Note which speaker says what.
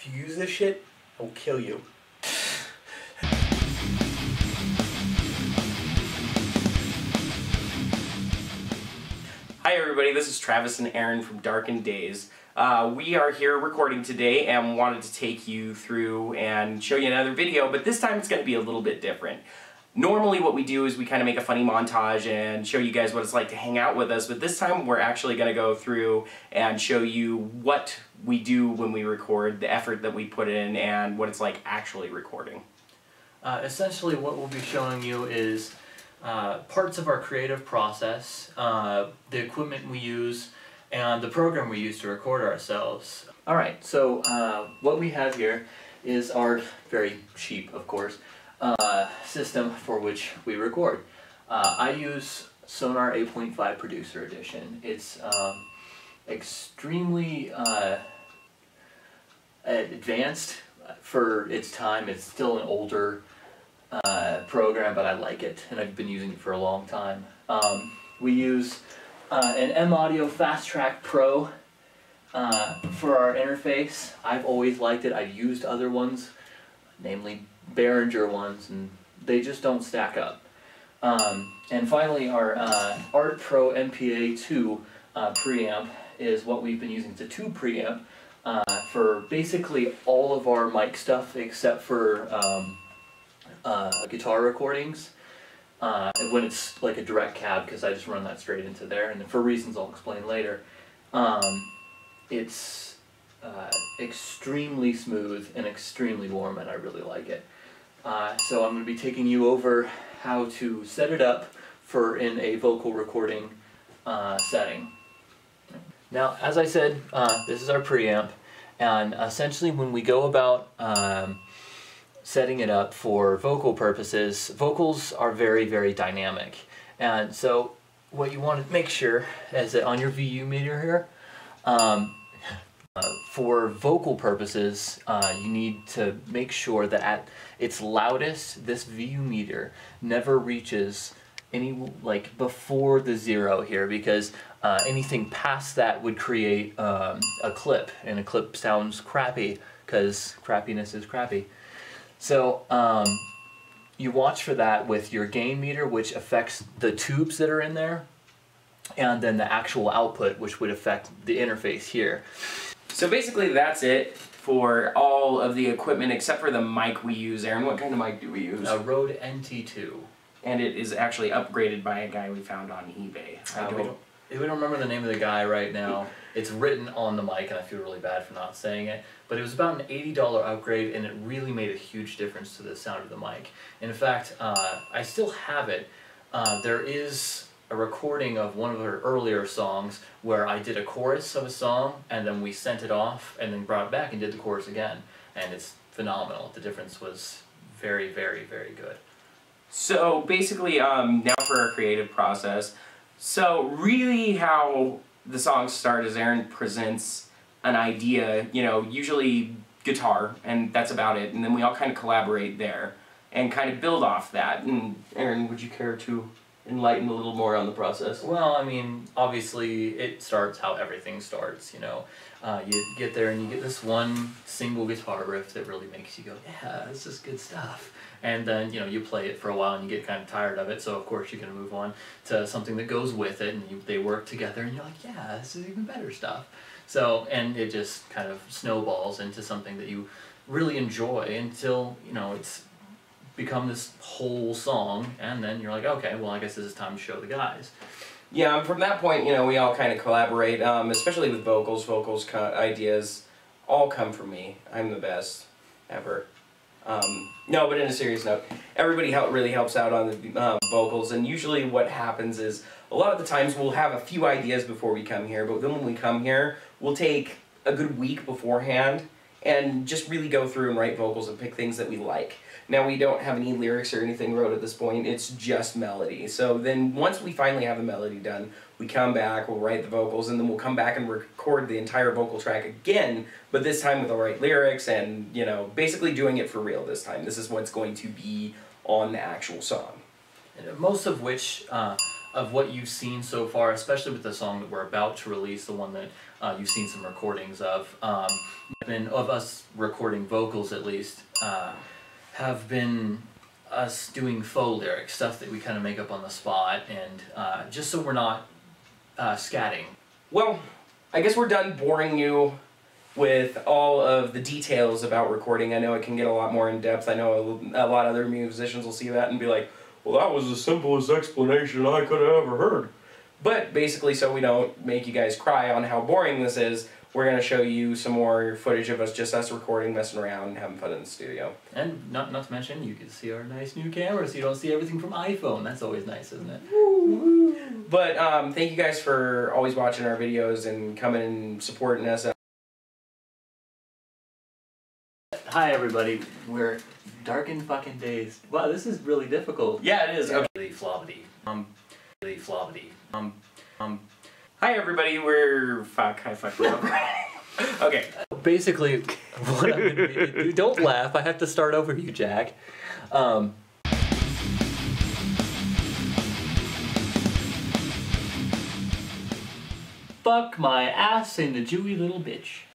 Speaker 1: If you use this shit, I will kill you. Hi everybody, this is Travis and Aaron from Darkened Days. We are here recording today and wanted to take you through and show you another video, but this time it's going to be a little bit different. Normally what we do is we kind of make a funny montage and show you guys what it's like to hang out with us, but this time we're actually going to go through and show you what we do when we record, the effort that we put in, and what it's like actually recording.
Speaker 2: Essentially what we'll be showing you is parts of our creative process, the equipment we use, and the program we use to record ourselves. Alright, so what we have here is our very cheap, of course, system for which we record. I use Sonar 8.5 Producer Edition. It's extremely advanced for its time. It's still an older program, but I like it, and I've been using it for a long time. We use an M-Audio Fast Track Pro for our interface. I've always liked it. I've used other ones, namely Behringer ones, and they just don't stack up. And finally, our Art Pro MPA-2 preamp is what we've been using. It's a tube preamp for basically all of our mic stuff except for guitar recordings, when it's like a direct cab, because I just run that straight into there, and for reasons I'll explain later. It's extremely smooth and extremely warm, and I really like it. So I'm going to be taking you over how to set it up for in a vocal recording setting. Now, as I said, this is our preamp, and essentially when we go about setting it up for vocal purposes, vocals are very, very dynamic. And so what you want to make sure is that on your VU meter here, for vocal purposes, you need to make sure that at its loudest, this VU meter never reaches any, like, before the 0 here, because anything past that would create a clip, and a clip sounds crappy, because crappiness is crappy. So you watch for that with your gain meter, which affects the tubes that are in there, and then the actual output, which would affect the interface here.
Speaker 1: So basically that's it for all of the equipment except for the mic we use. Aaron, what kind of mic do we use?
Speaker 2: A Rode NT2.
Speaker 1: And it is actually upgraded by a guy we found on eBay.
Speaker 2: We don't remember the name of the guy right now. It's written on the mic, and I feel really bad for not saying it. But it was about an $80 upgrade, and it really made a huge difference to the sound of the mic. In fact, I still have it. There is a recording of one of her earlier songs where I did a chorus of a song, and then we sent it off, and then brought it back and did the chorus again. And it's phenomenal. The difference was very, very, very good.
Speaker 1: So basically, now for our creative process. So really how the songs start is Aaron presents an idea, you know, usually guitar, and that's about it. And then we all kind of collaborate there and kind of build off that. And Aaron, would you care to enlighten a little more on the process?
Speaker 2: Well, I mean, obviously it starts how everything starts, you know. You get there and you get this one single guitar riff that really makes you go, yeah, this is good stuff. And then, you know, you play it for a while and you get kind of tired of it, so of course you're going to move on to something that goes with it, and they work together, and you're like, yeah, this is even better stuff. So, and it just kind of snowballs into something that you really enjoy until, you know, it's become this whole song, and then you're like, okay, well, I guess this is time to show the guys.
Speaker 1: Yeah, from that point, you know, we all kind of collaborate, especially with vocals. Ideas all come from me. I'm the best ever. No, but in a serious note, everybody really helps out on the vocals, and usually what happens is a lot of the times we'll have a few ideas before we come here, but then when we come here, we'll take a good week beforehand and just really go through and write vocals and pick things that we like. Now, we don't have any lyrics or anything wrote at this point, it's just melody. So then once we finally have the melody done, we come back, we'll write the vocals, and then we'll come back and record the entire vocal track again, but this time with the right lyrics and, you know, basically doing it for real this time. This is what's going to be on the actual song.
Speaker 2: Most of which of what you've seen so far, especially with the song that we're about to release, the one that you've seen some recordings of, and of us recording vocals at least, have been us doing faux lyrics, stuff that we kind of make up on the spot, and just so we're not scatting.
Speaker 1: Well, I guess we're done boring you with all of the details about recording. I know it can get a lot more in depth. I know a lot of other musicians will see that and be like, well, that was the simplest explanation I could have ever heard. But basically, so we don't make you guys cry on how boring this is, we're going to show you some more footage of us recording, messing around, having fun in the studio.
Speaker 2: And not to mention, you can see our nice new camera, so you don't see everything from iPhone. That's always nice, isn't it?
Speaker 1: Woo. But thank you guys for always watching our videos and coming and supporting us.
Speaker 2: Hi everybody, we're darkened fucking days. Wow, this is really difficult.
Speaker 1: Yeah, it is. Okay.
Speaker 2: Really floppity. Really floppity.
Speaker 1: Hi everybody, we're... Fuck, I fucked it up. Okay.
Speaker 2: Basically, what I'm gonna do, don't laugh, I have to start over you, Jack. Fuck my ass in the Jewy little bitch.